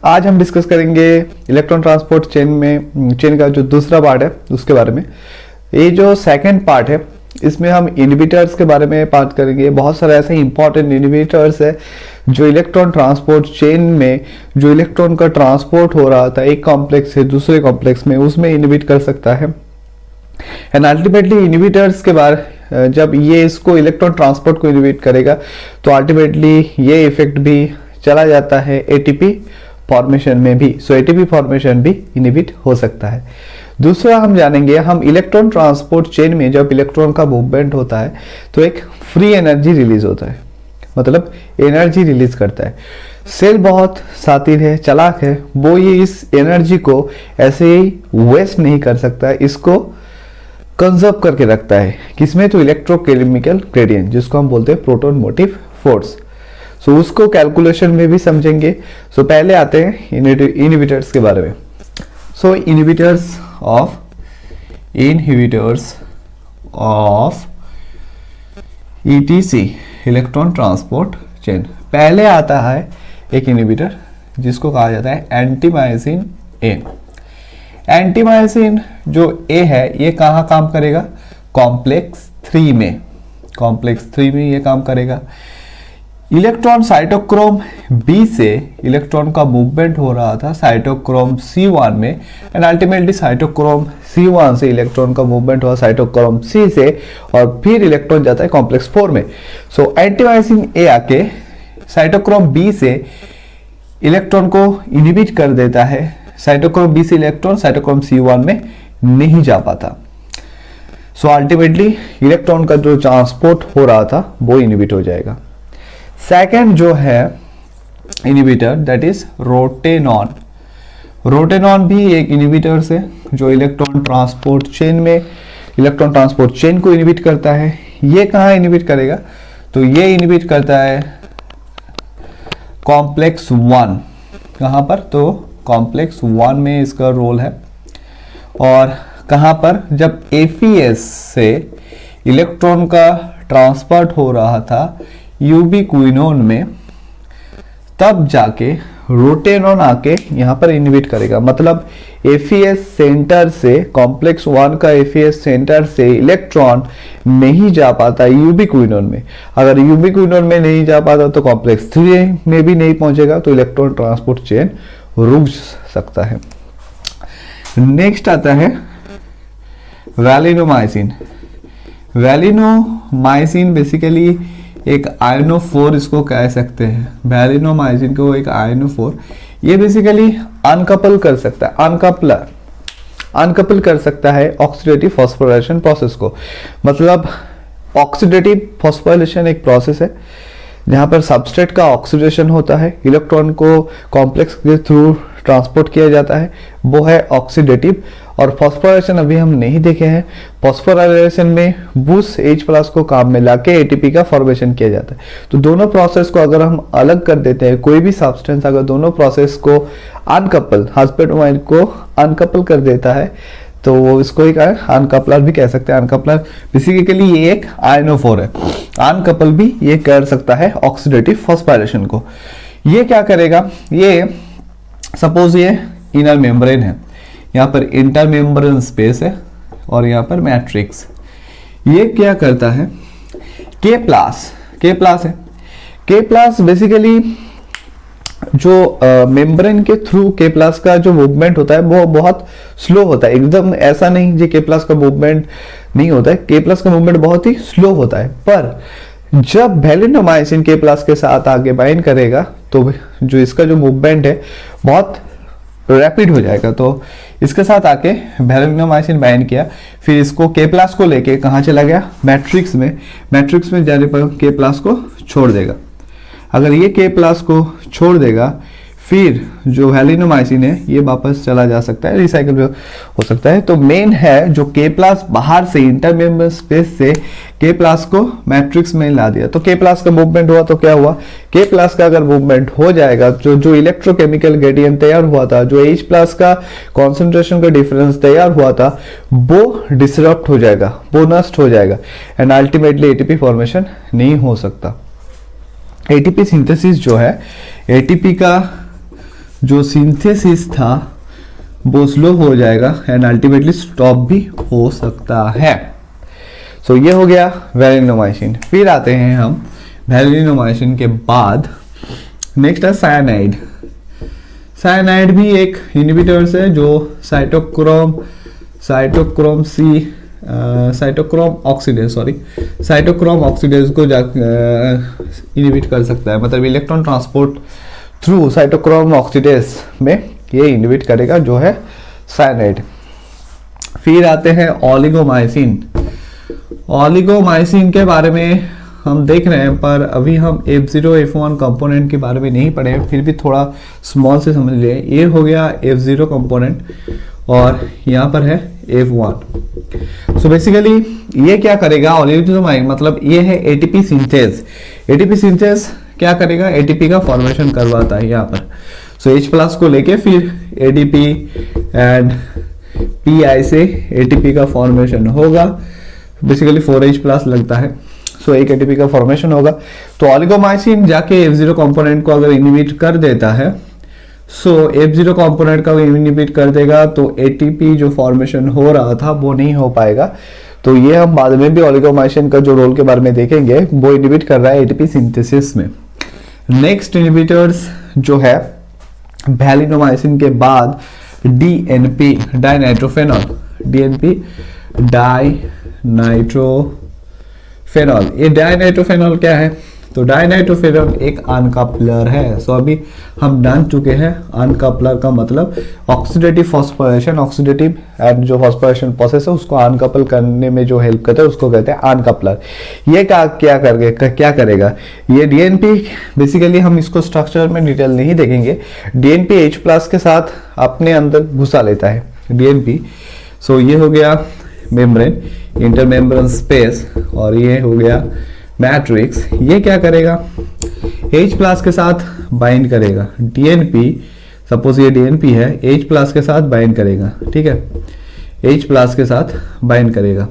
आज हम डिस्कस करेंगे इलेक्ट्रॉन ट्रांसपोर्ट चेन का जो दूसरा पार्ट है उसके बारे में। ये जो सेकंड पार्ट है इसमें हम इनहिबिटर्स के बारे में बात करेंगे। बहुत सारे ऐसे इंपॉर्टेंट इनहिबिटर्स है जो इलेक्ट्रॉन ट्रांसपोर्ट चेन में जो इलेक्ट्रॉन का ट्रांसपोर्ट हो रहा था एक कॉम्प्लेक्स से दूसरे कॉम्प्लेक्स में, उसमें इनहिबिट कर सकता है। एंड अल्टीमेटली इनहिबिटर्स के बाद जब ये इसको इलेक्ट्रॉन ट्रांसपोर्ट को इनहिबिट करेगा तो अल्टीमेटली ये इफेक्ट भी चला जाता है एटीपी फॉर्मेशन में भी। सो एटीपी फॉर्मेशन भी इनहिबिट हो सकता है। दूसरा हम जानेंगे, हम इलेक्ट्रॉन ट्रांसपोर्ट चेन में जब इलेक्ट्रॉन का मूवमेंट होता है तो एक फ्री एनर्जी रिलीज होता है, मतलब एनर्जी रिलीज करता है। सेल बहुत शातिर है, चालाक है, वो ये इस एनर्जी को ऐसे ही वेस्ट नहीं कर सकता, इसको कंजर्व करके रखता है। किसमें? तो इलेक्ट्रोकेमिकल ग्रेडियंट, जिसको हम बोलते हैं प्रोटॉन मोटिव फोर्स। सो उसको कैलकुलेशन में भी समझेंगे। सो पहले आते हैं इनहिबिटर्स के बारे में। So inhibitors of ETC electron transport chain. पहले आता है एक इनहिबिटर जिसको कहा जाता है एंटीमायोसिन ए। एंटीमायोसिन जो ए है ये कहाँ काम करेगा? कॉम्प्लेक्स 3 में। कॉम्प्लेक्स 3 में ये काम करेगा। इलेक्ट्रॉन साइटोक्रोम बी से इलेक्ट्रॉन का मूवमेंट हो रहा था साइटोक्रोम C1 में, एंड अल्टीमेटली साइटोक्रोम C1 से इलेक्ट्रॉन का मूवमेंट हुआ साइटोक्रोम C से, और फिर इलेक्ट्रॉन जाता है कॉम्प्लेक्स 4 में। सो एंटीमायोसिन ए आके साइटोक्रोम बी से इलेक्ट्रॉन को इनहिबिट कर देता है। साइटोक्रोम बी से इलेक्ट्रॉन साइटोक्रोम C1 में नहीं जा पाता। सो अल्टीमेटली इलेक्ट्रॉन का जो ट्रांसपोर्ट हो रहा था वो इनहिबिट हो जाएगा। सेकेंड जो है इनहिबिटर दैट इज रोटेनॉन। रोटेनॉन भी एक इनहिबिटर है जो इलेक्ट्रॉन ट्रांसपोर्ट चेन में इलेक्ट्रॉन ट्रांसपोर्ट चेन को इनहिबिट करता है। ये कहाँ इनहिबिट करेगा? तो ये इनहिबिट करता है कॉम्प्लेक्स 1। कहाँ पर? तो कॉम्प्लेक्स 1 में इसका रोल है। और कहाँ पर? जब एफईएस से इलेक्ट्रॉन का ट्रांसपोर्ट हो रहा था यूबिक्विनोन में, तब जाके रोटेनॉन आके यहाँ पर इनहिबिट करेगा। मतलब एफईएस सेंटर से कॉम्प्लेक्स 1 का एफईएस सेंटर से इलेक्ट्रॉन नहीं जा पाता यूबिक्विनोन में। अगर यूबिक्विनोन में नहीं जा पाता तो कॉम्प्लेक्स 3 में भी नहीं पहुंचेगा, तो इलेक्ट्रॉन ट्रांसपोर्ट चेन रुक सकता है। नेक्स्ट आता है वैलिनोमाइसिन। वैलिनोमाइसिन बेसिकली एक आयनोफोर इसको कह सकते हैं। वैलिनोमाइसिन को एक आयनोफोर, ये बेसिकली अनकपल कर सकता है, अनकपल कर सकता है ऑक्सीडेटिव फॉस्फोराइलेशन प्रोसेस को। मतलब ऑक्सीडेटिव फॉस्फोराइलेशन एक प्रोसेस है जहां पर सबस्ट्रेट का ऑक्सीडेशन होता है, इलेक्ट्रॉन को कॉम्प्लेक्स के थ्रू ट्रांसपोर्ट किया जाता है, वो है ऑक्सीडेटिव। और फॉस्फोराइलेशन अभी हम नहीं देखे हैं। फॉस्फोराइलेशन में बूस H+ को काम में लाके एटीपी का फॉर्मेशन किया जाता है। तो दोनों प्रोसेस को अगर हम अलग कर देते हैं, कोई भी सब्सटेंस अगर दोनों प्रोसेस को अनकपल, हस्बेंड को अनकपल कर देता है तो वो इसको एक अनकपलर भी कह सकते हैं। अनकपलर बेसिकली ये एक आयनोफोर है। अनकपल भी ये कर सकता है ऑक्सीडेटिव फॉस्फोराइलेशन को। ये क्या करेगा? ये सपोज ये इनर मेम्ब्रेन है, यहाँ पर इंटर मेम्ब्रेन स्पेस है और यहाँ पर मैट्रिक्स। ये क्या करता है? K+ है। K+ बेसिकली जो मेम्ब्रेन के थ्रू K+ का जो मूवमेंट होता है वो बहुत स्लो होता है। एकदम ऐसा नहीं जो K+ का मूवमेंट नहीं होता है, K+ का मूवमेंट बहुत ही स्लो होता है। पर जब वैलिनोमाइसिन K+ के साथ आगे बाइंड करेगा तो जो इसका जो मूवमेंट है बहुत रैपिड हो जाएगा। तो इसके साथ आके वैलिनोमाइसिन बाइंड किया, फिर इसको K+ को लेके कहाँ चला गया? मैट्रिक्स में। मैट्रिक्स में जाने पर K+ को छोड़ देगा। अगर ये K+ को छोड़ देगा फिर जो वैलिनोमाइसिन है ये वापस चला जा सकता है, रिसाइकल हो सकता है। तो मेन है जो K+ बाहर से इंटरमेम्ब्रेन स्पेस से K+ को मैट्रिक्स में ला दिया। तो K+ का मूवमेंट हुआ तो क्या हुआ? K+ का अगर मूवमेंट हो जाएगा जो इलेक्ट्रोकेमिकल ग्रेडियंट तैयार हुआ था, जो H+ का कॉन्सेंट्रेशन का डिफरेंस तैयार हुआ था, वो डिसरप्ट हो जाएगा, वो नष्ट हो जाएगा, एंड अल्टीमेटली एटीपी फॉर्मेशन नहीं हो सकता। एटीपी सिंथेसिस जो है, एटीपी का जो सिंथेसिस था वो स्लो हो जाएगा एंड अल्टीमेटली स्टॉप भी हो सकता है। सो ये हो गया वैलिनोमाइसिन। फिर आते हैं हम वैलिनोमाइसिन के बाद नेक्स्ट है साइनाइड। साइनाइड भी एक इनहिबिटर्स है जो साइटोक्रोम ऑक्सीडेज को इनहिबिट कर सकता है, मतलब electron transport through cytochrome oxidase में ये इनहिबिट करेगा, जो है साइनाइड। फिर आते हैं ओलिगोमाइसिन। ओलिगोमाइसिन के बारे में हम देख रहे हैं, पर अभी हम F0 F1 कंपोनेंट के बारे में नहीं पढ़े, फिर भी थोड़ा स्मॉल से समझ लिए। ये हो गया F0 कंपोनेंट और यहाँ पर है F1। सो बेसिकली ये क्या करेगा, ओलिगोमाइसिन मतलब ये है एटीपी सिंथेज। एटीपी सिंथेज क्या करेगा, एटीपी का फॉर्मेशन करवाता है यहाँ पर। सो H+ को लेके फिर एडीपी एंड पीआई से एटीपी का फॉर्मेशन होगा। बेसिकली 4H+ लगता है, सो एक एटीपी का फॉर्मेशन होगा। तो ओलिगोमाइसिन जाके F0 कंपोनेंट को अगर इनहिबिट कर देता है, सो F0 कंपोनेंट का इनहिबिट कर देगा तो एटीपी जो फॉर्मेशन हो रहा था वो नहीं हो पाएगा। तो ये हम बाद में भी ओलिगोमाइसिन का जो रोल के बारे में देखेंगे, वो इनहिबिट कर रहा है एटीपी सिंथेसिस में। नेक्स्ट इनहिबिटर्स जो है वैलिनोमाइसिन के बाद DNP डाइनाइट्रोफेनॉल। DNP डाइनाइट्रोफेनॉल। ये डाइनाइट्रोफेनॉल क्या है, तो डाइनाइट्रोफेनॉल एक अनकपलर है। सो अभी हम जान चुके हैं अनकपलर का मतलब ऑक्सीडेटिव फॉस्फोराइलेशन, ऑक्सीडेटिव एंड जो फॉस्फोराइलेशन प्रोसेस है उसको अनकपल करने में जो हेल्प करता है उसको कहते हैं अनकपलर। ये क्या करेगा ये DNP। बेसिकली हम इसको स्ट्रक्चर में डिटेल नहीं देखेंगे। DNP H+ के साथ अपने अंदर घुसा लेता है DNP। सो ये हो गया मेम्ब्रेन, इंटरमेम्ब्रेन स्पेस, और ये हो गया मैट्रिक्स। ये क्या करेगा, H+ के साथ बाइंड करेगा DNP। सपोज ये DNP है, H+ के साथ बाइंड करेगा, ठीक है, H+ के साथ बाइंड करेगा।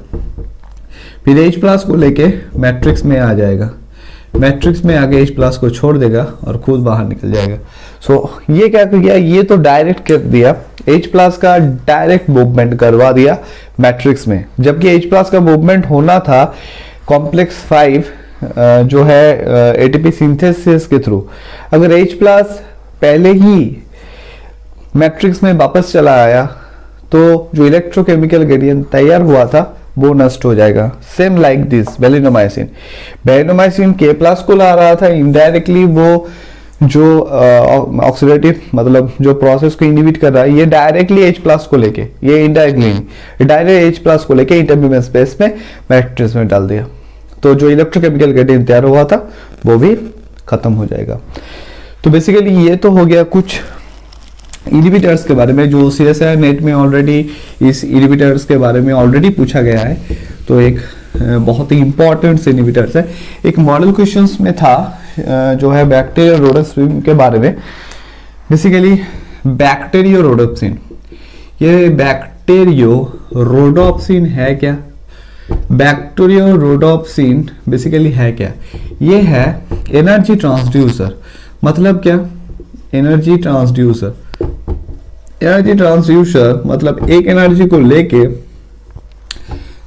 फिर H+ को लेके मैट्रिक्स में आ जाएगा, मैट्रिक्स में आगे H+ को छोड़ देगा और खुद बाहर निकल जाएगा। सो ये क्या किया, ये तो डायरेक्ट कर दिया, H+ का डायरेक्ट मूवमेंट करवा दिया मैट्रिक्स में, जबकि H+ का मूवमेंट होना था कॉम्प्लेक्स 5 जो है एटीपी सिंथेसिस के थ्रू। अगर H+ पहले ही मैट्रिक्स में वापस चला आया तो जो इलेक्ट्रोकेमिकल ग्रेडियंट तैयार हुआ था वो नष्ट हो जाएगा। Same like this valinomycin. Valinomycin K+ को ला रहा था, इनडायरेक्टली वो जो ऑक्सीडेटिव मतलब जो प्रोसेस को इनहिबिट कर रहा है, ये डायरेक्टली H+ को लेके, ये इनडायरेक्टली डायरेक्ट H+ को लेके इंटरमीडिएट स्पेस में मैट्रिक्स में डाल दिया, तो जो इलेक्ट्रोकेमिकल ग्रेडियंट तैयार हुआ था वो भी खत्म हो जाएगा। तो बेसिकली ये तो हो गया कुछ इनहिबिटर्स के बारे में जो CSIR नेट में ऑलरेडी इस इनहिबिटर्स के बारे में ऑलरेडी पूछा गया है। तो एक बहुत ही इंपॉर्टेंट से इनहिबिटर्स है। एक मॉडल क्वेश्चंस में था जो है बैक्टीरियोरोडोप्सिन के बारे में। बेसिकली बैक्टीरियोरोडोप्सिन, ये बैक्टीरियोरोडोप्सिन है क्या, बैक्टीरियोरोडोप्सिन बेसिकली है क्या, ये है एनर्जी ट्रांसड्यूसर। मतलब क्या, एनर्जी ट्रांसड्यूसर। एनर्जी ट्रांसड्यूसर मतलब एक एनर्जी को लेके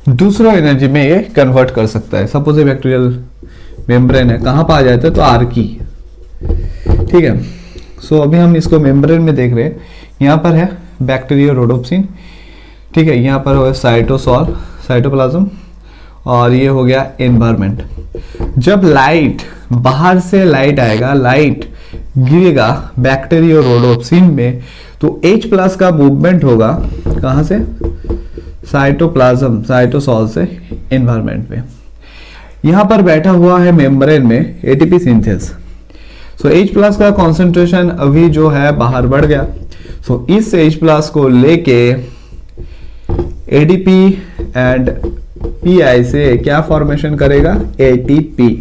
दूसरा एनर्जी में ये कन्वर्ट कर सकता है। सपोज ये बैक्टीरियल मेम्ब्रेन है, कहाँ पर आ जाता है तो आर्की, ठीक है। सो अभी हम इसको मेम्ब्रेन में देख रहे हैं, यहाँ पर है बैक्टीरियोरोडोप्सिन, ठीक है, यहाँ पर हो साइटोसॉल साइटोप्लाज्म, और ये हो गया एनवायरमेंट। जब लाइट बाहर से लाइट आएगा, लाइट गिरेगा बैक्टीरियोरोडोप्सिन में, तो H+ का मूवमेंट होगा कहाँ से, साइटोप्लाज्म साइटोसॉल से एनवायरमेंट में। यहाँ पर बैठा हुआ है मेम्ब्रेन में एटीपी सिंथेस। सो H+ का कॉन्सेंट्रेशन अभी जो है बाहर बढ़ गया। सो इस H+ को लेके ADP एंड PI से क्या फॉर्मेशन करेगा, ATP।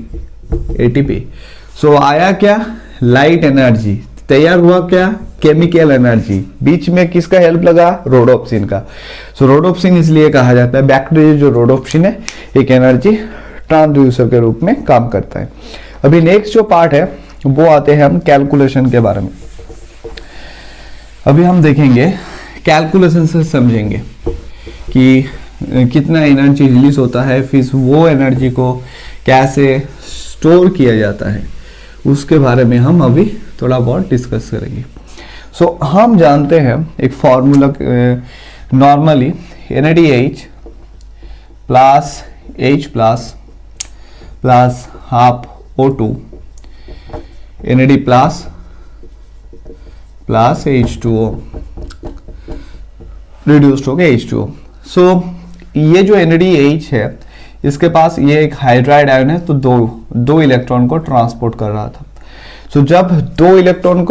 सो आया क्या, लाइट एनर्जी, तैयार हुआ क्या, केमिकल एनर्जी। बीच में किसका हेल्प लगा, रोडोप्सिन का। सो रोडोप्सिन इसलिए कहा जाता है, बैक्टीरिया जो रोडोप्सिन है एक एनर्जी ट्रांसड्यूसर के रूप में काम करता है। अभी नेक्स्ट जो पार्ट है वो आते हैं हम कैलकुलेशन के बारे में। अभी हम देखेंगे, कैलकुलेशन से समझेंगे कि कितना एनर्जी रिलीज होता है, फिर वो एनर्जी को कैसे स्टोर किया जाता है, उसके बारे में हम अभी थोड़ा बहुत डिस्कस करेंगे। सो हम जानते हैं एक formula, normally NADH plus H plus half O2 NAD plus H2O reduced हो गया H2O। सो ये जो NADH है, इसके पास ये एक हाइड्राइड आयन है, तो दो इलेक्ट्रॉन को ट्रांसपोर्ट कर रहा था। सो जब दो इलेक्ट्रॉन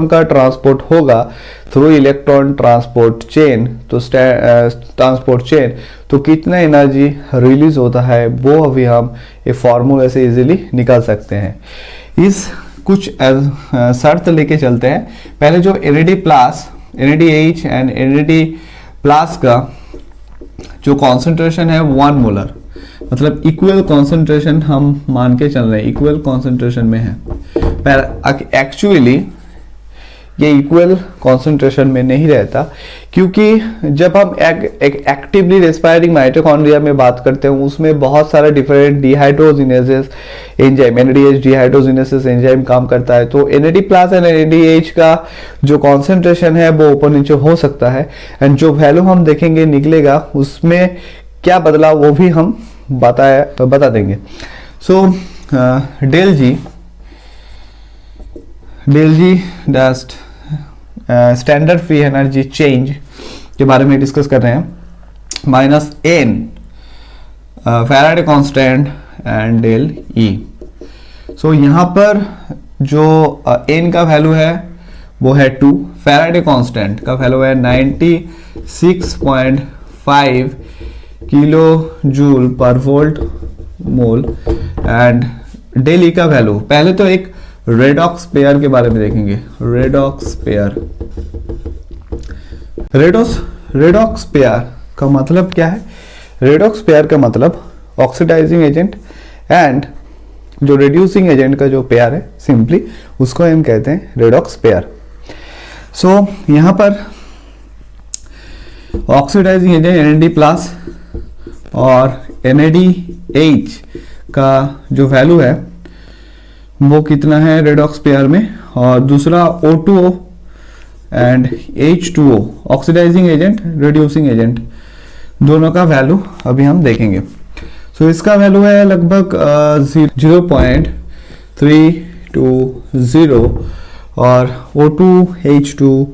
का ट्रांसपोर्ट होगा थ्रू इलेक्ट्रॉन ट्रांसपोर्ट चेन, तो कितना एनर्जी रिलीज होता है वो अभी हम एक फॉर्मूले से इजीली निकाल सकते हैं। इस कुछ शर्त लेके चलते हैं। पहले जो NADH एंड NAD प्लस का जो कॉन्सेंट्रेशन है 1 मोलर, मतलब इक्वल कॉन्सेंट्रेशन हम मान के चल रहे हैं, इक्वल कॉन्सेंट्रेशन में है। पर एक्चुअली ये इक्वल कॉन्सेंट्रेशन में नहीं रहता, क्योंकि जब हम एक एक्टिवली रेस्पायरिंग माइटोकॉन्ड्रिया में बात करते हैं, उसमें बहुत सारा डिफरेंट डिहाइड्रोजिनेसेस एंजाइम, NADH डिहाइड्रोजिनेसेस एंजाइम काम करता है। तो NAD प्लस एंड NADH का जो कॉन्सेंट्रेशन है वो ऊपर नीचे हो सकता है, एंड जो वैल्यू हम देखेंगे निकलेगा उसमें क्या बदलाव वो भी हम बता देंगे। So del G dash standard free energy change के बारे में डिस्कस कर रहे हैं, -N Faraday constant and del E। So यहाँ पर जो N का वैल्यू है वो है 2, फैराडे कांस्टेंट का वैल्यू है 96.5 kilo joule per volt mole, and del E का वैल्यू, पहले तो एक रेडॉक्स पेयर के बारे में देखेंगे। रेडॉक्स पेयर का मतलब क्या है? रेडॉक्स पेयर का मतलब ऑक्सीडाइजिंग एजेंट एंड जो रिड्यूसिंग एजेंट का जो पेयर है, सिंपली उसको हम कहते हैं रेडॉक्स पेयर। सो यहां पर ऑक्सीडाइजिंग एजेंट NAD प्लस और NADH का जो वैल्यू है वो कितना है रेडॉक्स पेयर में, और दूसरा O2O and H2O oxidising agent reducing agent, दोनों का वैल्यू अभी हम देखेंगे। सो इसका वैल्यू है लगभग 0.320, और O2H2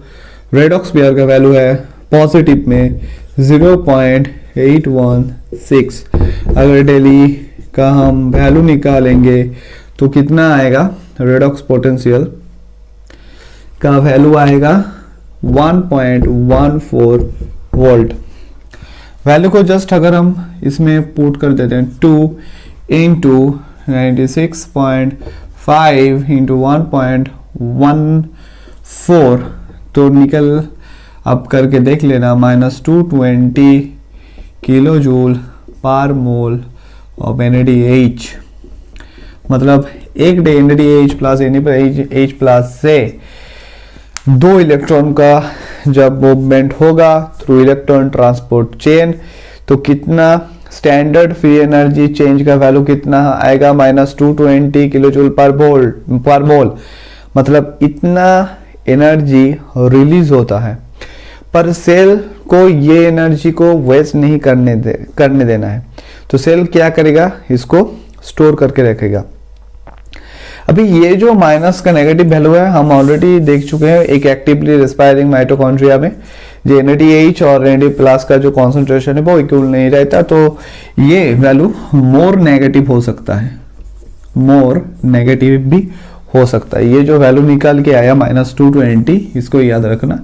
रेडॉक्स पेयर का वैल्यू है पॉजिटिव में 0.816। अगर डेली का हम वैल्यू निकालेंगे तो कितना आएगा? रेडॉक्स पोटेंशियल का वैल्यू आएगा 1.14 वोल्ट। वैल्यू को जस्ट अगर हम इसमें पुट कर देते हैं 2 इंटू 96.5 इंटू 1.14, तो निकल, अब करके देख लेना, -220 किलो जूल पर मोल ऑफ NADH। मतलब एक day NADH plus NADH plus से दो इलेक्ट्रॉन का जब मूवमेंट होगा थ्रू इलेक्ट्रॉन ट्रांसपोर्ट चेन, तो कितना स्टैंडर्ड फ्री एनर्जी चेंज का वैल्यू कितना आएगा? -220 किलो जूल पर मोल। मतलब इतना एनर्जी रिलीज होता है, पर सेल को ये एनर्जी को वेस्ट नहीं करने देना है। तो सेल क्या करेगा? इसको स्टोर करके रखेगा। अभी ये जो माइनस का नेगेटिव वैल्यू है हम ऑलरेडी देख चुके हैं एक एक्टिवली रेस्पायरिंग माइटोकॉन्ड्रिया में, जो NADH और NAD प्लस का जो कॉन्सेंट्रेशन है वो इक्वल नहीं रहता, तो ये वैल्यू मोर नेगेटिव हो सकता है, मोर नेगेटिव भी हो सकता है। ये जो वैल्यू निकाल के आया -220, इसको याद रखना,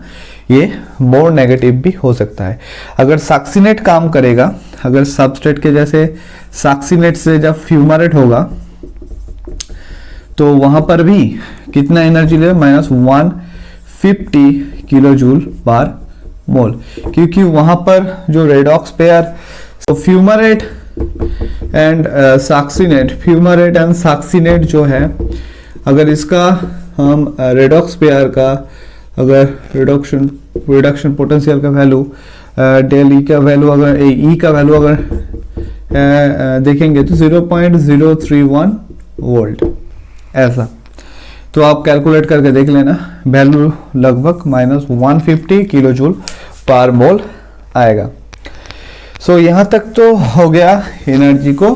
ये मोर नेगेटिव भी हो सकता है। अगर सक्सिनेट काम करेगा, अगर सबस्ट्रेट के जैसे सक्सिनेट से जब फ्यूमारेट होगा तो वहां पर भी कितना एनर्जी ले? -150 किलो जूल पर मोल, क्योंकि वहां पर जो रेडॉक्स पेयर, तो फ्यूमारेट एंड सक्सिनेट जो है, अगर इसका हम रेडॉक्स पेयर का अगर रिडक्शन पोटेंशियल का वैल्यू डेल ई का वैल्यू अगर ई का वैल्यू अगर देखेंगे तो 0.031 वोल्ट ऐसा, तो आप कैलकुलेट करके देख लेना, वैल्यू लगभग -150 किलो जूल पर मोल आएगा। सो यहाँ तक तो हो गया एनर्जी को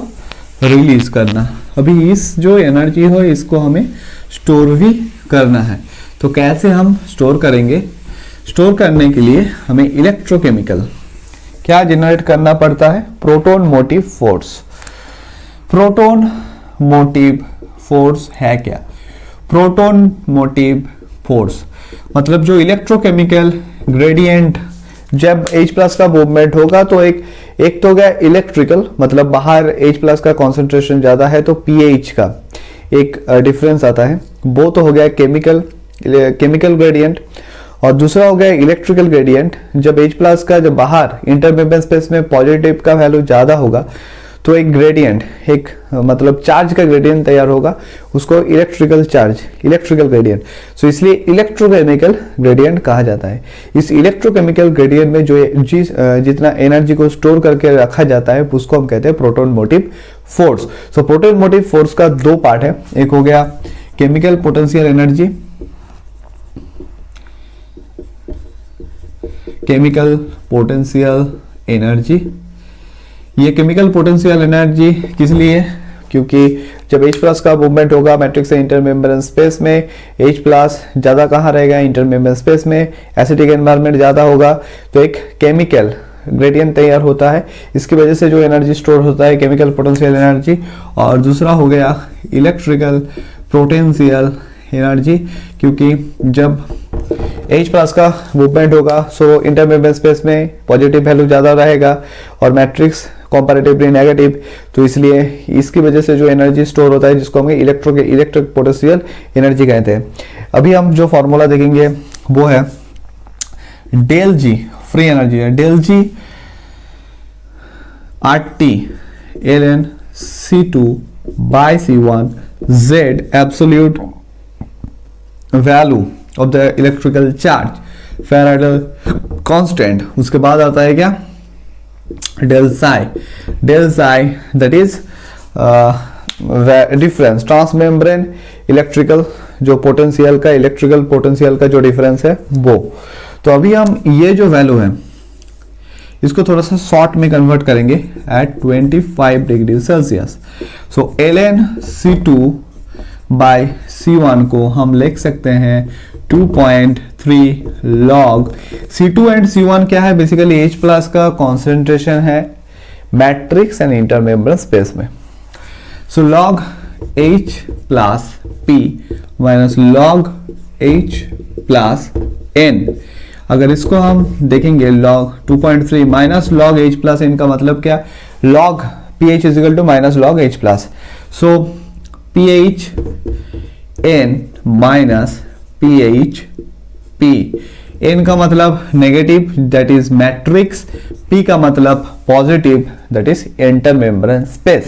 रिलीज करना। अभी इस जो एनर्जी हो इसको हमें स्टोर भी करना है। तो कैसे हम स्टोर करेंगे? स्टोर करने के लिए हमें इलेक्ट्रोकेमिकल क्या जनरेट करना पड़ता है? Proton motive force. Proton motive force है क्या? प्रोटॉन मोटिव फोर्स मतलब जो इलेक्ट्रोकेमिकल ग्रेडियंट जब H+ का मूवमेंट होगा तो एक तो गया इलेक्ट्रिकल, मतलब बाहर H+ का कॉन्सेंट्रेशन ज्यादा है तो pH का एक डिफरेंस आता है, वो तो हो गया केमिकल ग्रेडियंट। और दूसरा हो गया इलेक्ट्रिकल ग्रेडियंट, जब H+ का जब बाहर इंटरमेम्ब्रेन स्पेस में पॉजिटिव का वैल्यू ज्यादा होगा तो एक ग्रेडियंट, एक मतलब चार्ज का ग्रेडियंट तैयार होगा, उसको इलेक्ट्रिकल ग्रेडियंट। सो इसलिए इलेक्ट्रोकेमिकल ग्रेडियंट कहा जाता है। इस इलेक्ट्रोकेमिकल ग्रेडियंट में जो जितना एनर्जी को स्टोर करके रखा जाता है उसको हम कहते हैं प्रोटॉन मोटिव फोर्स। सो प्रोटॉन मोटिव फोर्स का दो पार्ट है, एक हो गया chemical potential energy, chemical potential energy. ये केमिकल पोटेंशियल एनर्जी किस लिए? क्योंकि जब H+ का मूवमेंट होगा मैट्रिक्स से इंटरमेम्ब्रेन स्पेस में, H+ ज्यादा कहाँ रहेगा? इंटरमेम्ब्रेन स्पेस में, एसिडिक एनवायरनमेंट ज्यादा होगा तो एक केमिकल ग्रेडियंट तैयार होता है, इसकी वजह से जो एनर्जी स्टोर होता है केमिकल पोटेंशियल एनर्जी। और दूसरा हो गया इलेक्ट्रिकल पोटेंशियल एनर्जी, क्योंकि जब H+ का मूवमेंट होगा सो इंटरमेम्ब्रेन स्पेस में पॉजिटिव वैल्यू ज़्यादा रहेगा और मैट्रिक्स कंपैरेटिवली नेगेटिव, तो इसलिए इसकी वजह से जो एनर्जी स्टोर होता है जिसको हम इलेक्ट्रिक पोटेंशियल एनर्जी कहते हैं। अभी हम जो फॉर्मूला देखेंगे वो है डेल जी, फ्री एनर्जी है del G RT ln C2 by C1 Z absolute value of the electrical charge Faraday constant. उसके बाद आता है क्या? Del psi that is difference transmembrane electrical जो पोटेंशियल का, इलेक्ट्रिकल पोटेंशियल का जो डिफरेंस है वो। तो अभी हम ये जो वैल्यू है इसको थोड़ा सा शॉर्ट में कन्वर्ट करेंगे एट 25 डिग्री सेल्सियस। सो ln C2 बाय C1 को हम लिख सकते हैं 2.3 लॉग। C2 एंड C1 क्या है? बेसिकली H+ का कॉन्सेंट्रेशन है मैट्रिक्स एंड इंटरमेम्ब्रेन स्पेस में। So log H+P minus log H+N। अगर इसको हम देखेंगे लॉग 2.3 माइनस लॉग H+N का मतलब क्या? Log pH is equal to minus log H+। So pH minus pH N का मतलब negative that is matrix, P का मतलब positive that is intermembrane space.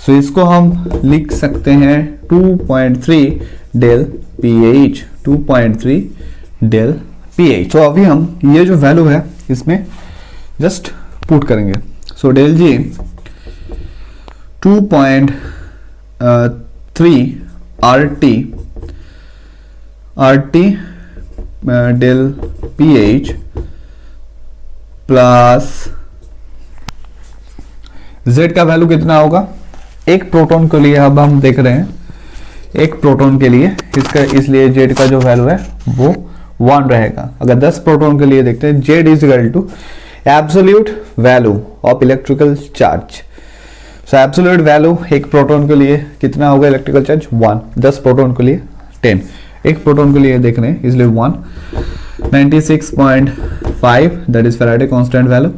So इसको हम लिख सकते हैं 2.3 डेल pH, 2.3 डेल pH। तो अभी हम ये जो वैल्यू है इसमें जस्ट पुट करेंगे। So del G 2.3 RT del pH plus Z का वैल्यू कितना होगा? एक प्रोटॉन के लिए अब हम देख रहे हैं, एक प्रोटॉन के लिए इसका, इसलिए Z का जो वैल्यू है वो 1 रहेगा। अगर 10 प्रोटॉन के लिए देखते हैं Z is equal to absolute value of electrical charge. So absolute value एक प्रोटॉन के लिए कितना होगा? इलेक्ट्रिकल चार्ज 1, 10 प्रोटॉन के लिए 10, एक प्रोटॉन के लिए देख रहे हैं इसलिए 1, 96.5 that is Faraday constant value.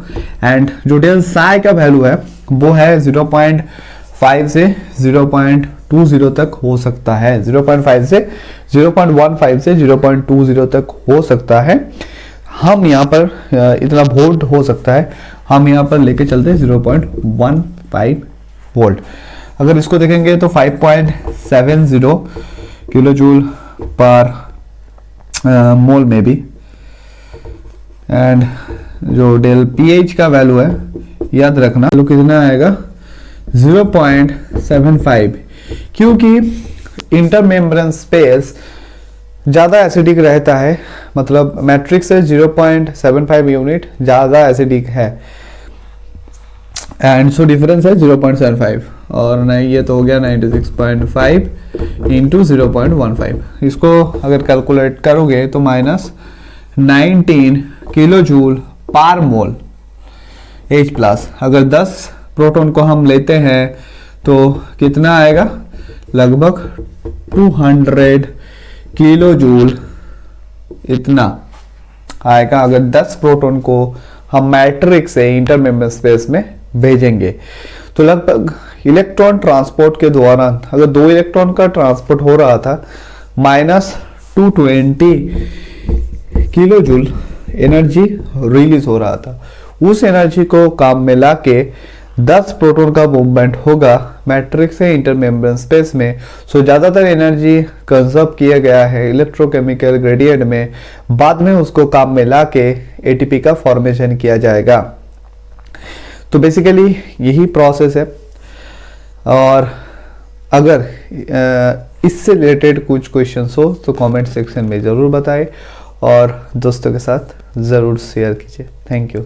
And जो डेल साई का वैल्यू है वो है 0.5 से 0.20 तक हो सकता है, 0.5 से 0.15 से 0.20 तक हो सकता है। हम यहाँ पर इतना वोल्ट हो सकता है, हम यहाँ पर लेके चलते हैं 0.15 वोल्ट। अगर इसको देखेंगे तो 5.70 किलो जूल पर मोल में भी। एंड जो डेल पीएच का वैल्यू है याद रखना, वैल्यू कितना आएगा 0.75, क्योंकि इंटरमेम्ब्रेन स्पेस ज़्यादा एसिडिक रहता है, मतलब मैट्रिक्स से 0.75 यूनिट ज़्यादा एसिडिक है, एंड सो डिफरेंस है 0.75, और नहीं ये तो हो गया 96.5 इंटू 0.15। इसको अगर कैलकुलेट करोगे तो -19 किलो जूल पर मोल H प्लस। अगर 10 प्रोटॉन को हम लेते हैं तो कितना आएगा, लगभग 200 किलो जूल इतना आएगा, अगर 10 प्रोटॉन को हम मैट्रिक्स से इंटरमेम्ब्रेन स्पेस में भेजेंगे। तो लगभग इलेक्ट्रॉन ट्रांसपोर्ट के दौरान अगर 2 इलेक्ट्रॉन का ट्रांसपोर्ट हो रहा था, -220 किलो जूल एनर्जी रिलीज हो रहा था। उस एनर्जी को काम में लाके 10 प्रोटॉन का मूवमेंट होगा मैट्रिक्स से इंटरमेम्ब्रेन स्पेस में। सो ज़्यादातर एनर्जी कंजर्व किया गया है इलेक्ट्रोकेमिकल ग्रेडियंट में, बाद में उसको काम में लाके एटीपी का फॉर्मेशन किया जाएगा। तो बेसिकली यही प्रोसेस है। और अगर इससे रिलेटेड कुछ क्वेश्चंस हो तो कमेंट सेक्शन में ज़रूर बताएं और दोस्तों के साथ ज़रूर शेयर कीजिए। Thank you.